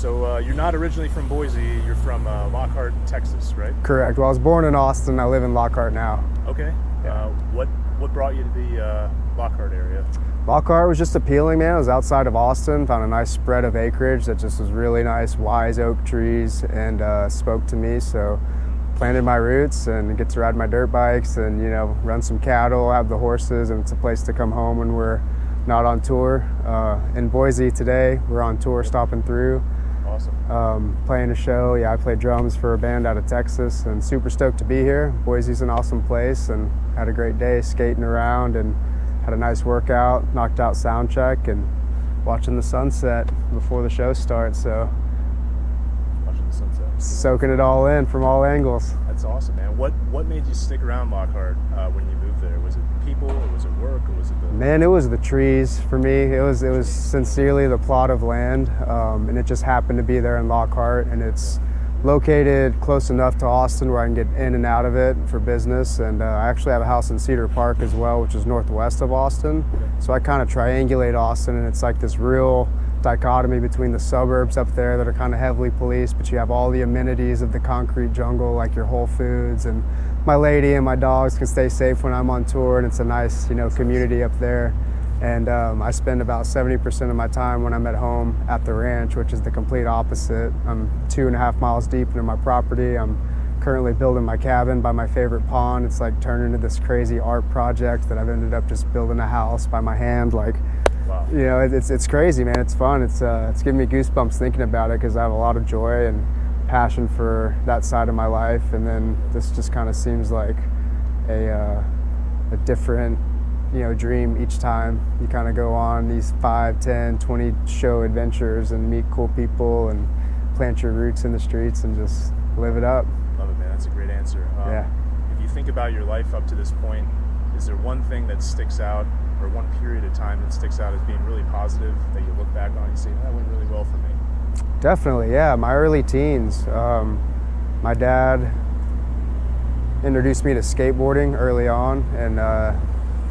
So you're not originally from Boise, you're from Lockhart, Texas, right? Correct. Well, I was born in Austin. I live in Lockhart now. Okay. Yeah. What brought you to the Lockhart area? Lockhart was just appealing, man. I was outside of Austin, found a nice spread of acreage that just was really nice, wise oak trees, and spoke to me. So planted my roots and get to ride my dirt bikes and, you know, run some cattle, have the horses, and it's a place to come home when we're not on tour. In Boise today, we're on tour stopping through. Awesome. Playing a show. Yeah, I play drums for a band out of Texas and super stoked to be here. Boise's an awesome place and had a great day skating around and had a nice workout, knocked out sound check and watching the sunset before the show starts. So Watching the sunset. soaking it all in from all angles. That's awesome, man. What made you stick around Lockhart when you moved there? Was it people, or was it work, or was it the... Man, it was the trees for me. It was sincerely the plot of land, and it just happened to be there in Lockhart, and it's located close enough to Austin where I can get in and out of it for business. And I actually have a house in Cedar Park as well, which is northwest of Austin. So I kind of triangulate Austin, and it's like this real dichotomy between the suburbs up there that are kind of heavily policed, but you have all the amenities of the concrete jungle, like your Whole Foods, and my lady and my dogs can stay safe when I'm on tour, and it's a nice, you know, community up there. And I spend about 70% of my time when I'm at home at the ranch, which is the complete opposite. I'm 2.5 miles deep into my property. I'm currently building my cabin by my favorite pond. It's like turned into this crazy art project that I've ended up just building a house by my hand. Like, Wow. you know, it's crazy, man. It's fun. It's giving me goosebumps thinking about it because I have a lot of joy and passion for that side of my life. And then this just kind of seems like a different, you know, dream each time you kind of go on these 5, 10, 20 show adventures and meet cool people and plant your roots in the streets and just live it up. Love it, man. That's a great answer. Yeah. If you think about your life up to this point, is there one thing that sticks out, or one period of time that sticks out as being really positive that you look back on and say, that went really well for me? Definitely, yeah. My early teens. My dad introduced me to skateboarding early on, and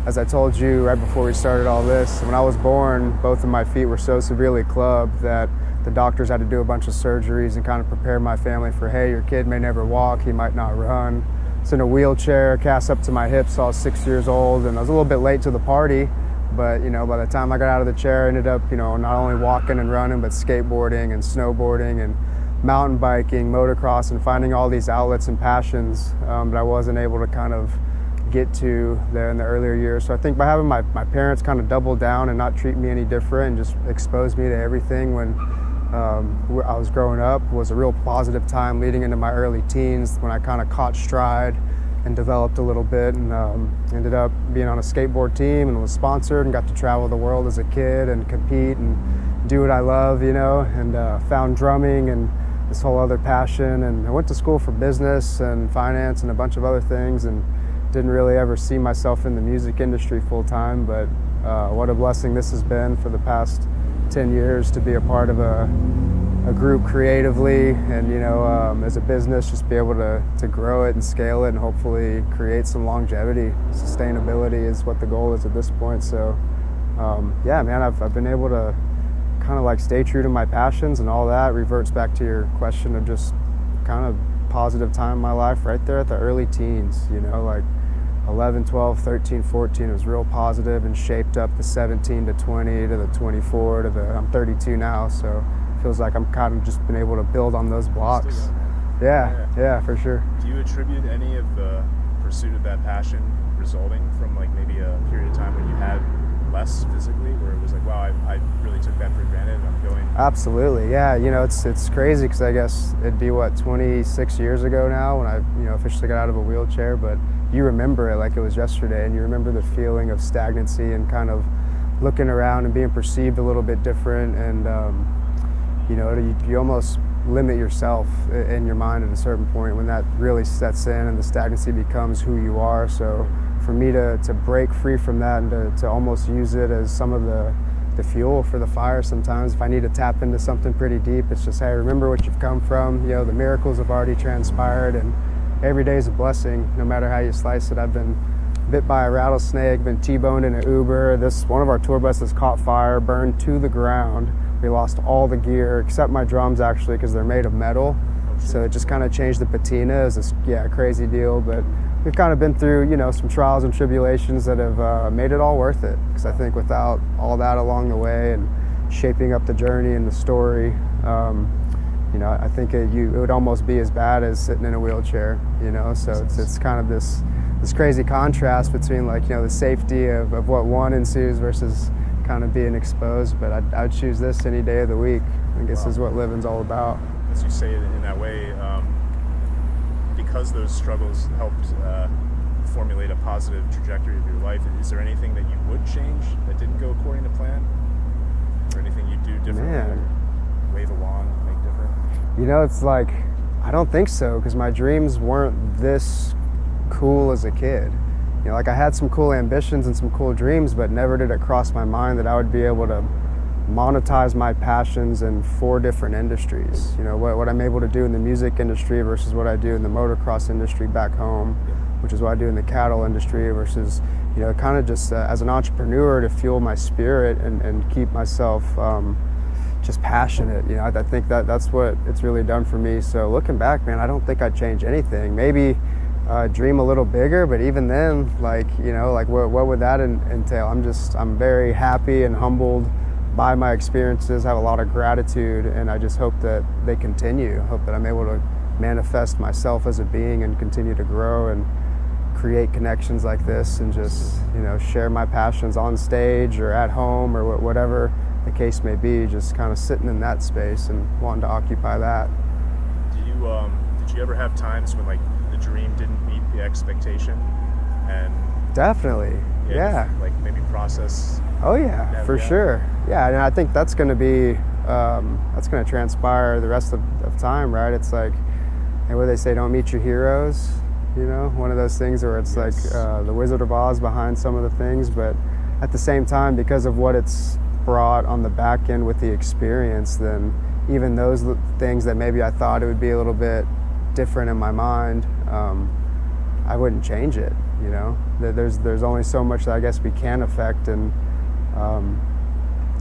as I told you right before we started all this, when I was born, both of my feet were so severely clubbed that the doctors had to do a bunch of surgeries and kind of prepare my family for, hey, your kid may never walk, he might not run. I was in a wheelchair, cast up to my hips, so I was 6 years old, and I was a little bit late to the party, but, you know, by the time I got out of the chair, I ended up, you know, not only walking and running, but skateboarding and snowboarding and mountain biking, motocross, and finding all these outlets and passions that I wasn't able to kind of get to there in the earlier years. So I think by having my parents kind of double down and not treat me any different and just expose me to everything when I was growing up was a real positive time leading into my early teens when I kind of caught stride and developed a little bit, and ended up being on a skateboard team and was sponsored and got to travel the world as a kid and compete and do what I love, you know, and found drumming and this whole other passion. And I went to school for business and finance and a bunch of other things, and didn't really ever see myself in the music industry full time, but what a blessing this has been for the past 10 years to be a part of a group creatively, and, you know, as a business, just be able to grow it and scale it and hopefully create some longevity. Sustainability is what the goal is at this point. So yeah, man, I've been able to kind of like stay true to my passions, and all that reverts back to your question of just kind of positive time in my life right there at the early teens, you know, like 11, 12, 13, 14, it was real positive and shaped up the 17 to 20 to the 24 to the, I'm 32 now, so it feels like I'm kind of just been able to build on those blocks. Yeah, for sure. Do you attribute any of the pursuit of that passion resulting from like maybe a period of time when you had less physically, where it was like, wow, I really took that for granted and I'm going? Absolutely, yeah. You know, it's crazy because I guess it'd be, what, 26 years ago now when I, you know, officially got out of a wheelchair, but you remember it like it was yesterday, and you remember the feeling of stagnancy and kind of looking around and being perceived a little bit different, and you know, you almost limit yourself in your mind at a certain point when that really sets in and the stagnancy becomes who you are. So for me to break free from that and to almost use it as some of the fuel for the fire sometimes, if I need to tap into something pretty deep, it's just, hey, remember what you've come from, you know, the miracles have already transpired, and every day is a blessing, no matter how you slice it. I've been bit by a rattlesnake, been T-boned in an Uber. One of our tour buses caught fire, burned to the ground. We lost all the gear except my drums, actually, because they're made of metal. So it just kind of changed the patina. It was a crazy deal, but we've kind of been through, some trials and tribulations that have made it all worth it. Because I think without all that along the way and shaping up the journey and the story, I think it would almost be as bad as sitting in a wheelchair. So it's kind of this crazy contrast between the safety of what one ensues versus kind of being exposed. But I'd choose this any day of the week. I guess is what living's all about. As you say it in that way, because those struggles helped formulate a positive trajectory of your life, is there anything that you would change that didn't go according to plan? Or anything you do differently? Man. Wave a wand, make different? It's I don't think so, because my dreams weren't this cool as a kid. I had some cool ambitions and some cool dreams, but never did it cross my mind that I would be able to monetize my passions in 4 different industries. What I'm able to do in the music industry versus what I do in the motocross industry back home, which is what I do in the cattle industry versus, kind of just as an entrepreneur to fuel my spirit and keep myself just passionate. I think that's what it's really done for me. So looking back, man, I don't think I'd change anything. Maybe dream a little bigger, but even then, what would that entail? I'm very happy and humbled by my experiences, have a lot of gratitude, and I just hope that they continue. Hope that I'm able to manifest myself as a being and continue to grow and create connections like this and just, share my passions on stage or at home or whatever the case may be, just kind of sitting in that space and wanting to occupy that. Did you ever have times when the dream didn't meet the expectation? And definitely, yeah. Maybe process. Oh yeah, for sure. Yeah, and I think that's going to be, that's going to transpire the rest of time, right? It's what do they say, don't meet your heroes, one of those things where it's the Wizard of Oz behind some of the things, but at the same time, because of what it's brought on the back end with the experience, then even those things that maybe I thought it would be a little bit different in my mind, I wouldn't change it. There's only so much that I guess we can affect, and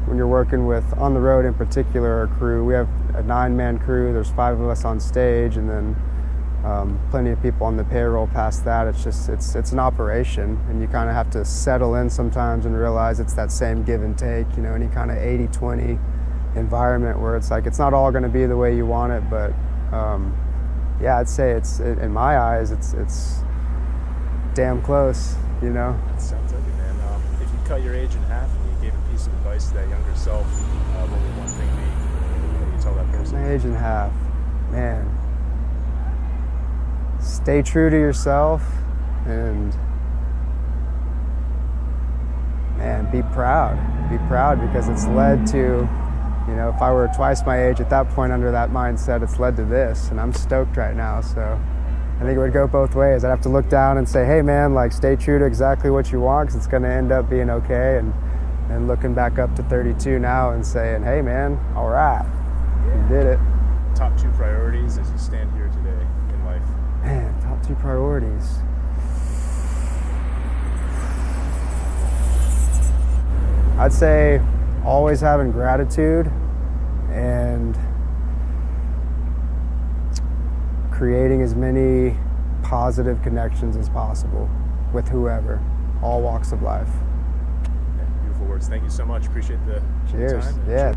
when you're working with, on the road in particular, a crew, we have a 9-man crew, there's 5 of us on stage, and then plenty of people on the payroll past that. It's an operation, and you kind of have to settle in sometimes and realize it's that same give and take, any kind of 80-20 environment where it's it's not all going to be the way you want it, but I'd say in my eyes, it's damn close, It sounds like it, man. If you cut your age in half and you gave a piece of advice to that younger self, what would one thing be that you tell that person? My age in half, man. Stay true to yourself and, man, be proud. Be proud, because it's led to, if I were twice my age at that point under that mindset, it's led to this, and I'm stoked right now. So I think it would go both ways. I'd have to look down and say, hey man, stay true to exactly what you want, because it's going to end up being okay, and looking back up to 32 now and saying, hey man, all right, you did it. Top 2 priorities as you stand here today in life? Man, top 2 priorities. I'd say always having gratitude and creating as many positive connections as possible with whoever, all walks of life. Yeah, beautiful words. Thank you so much. Appreciate the Cheers. time. Yeah.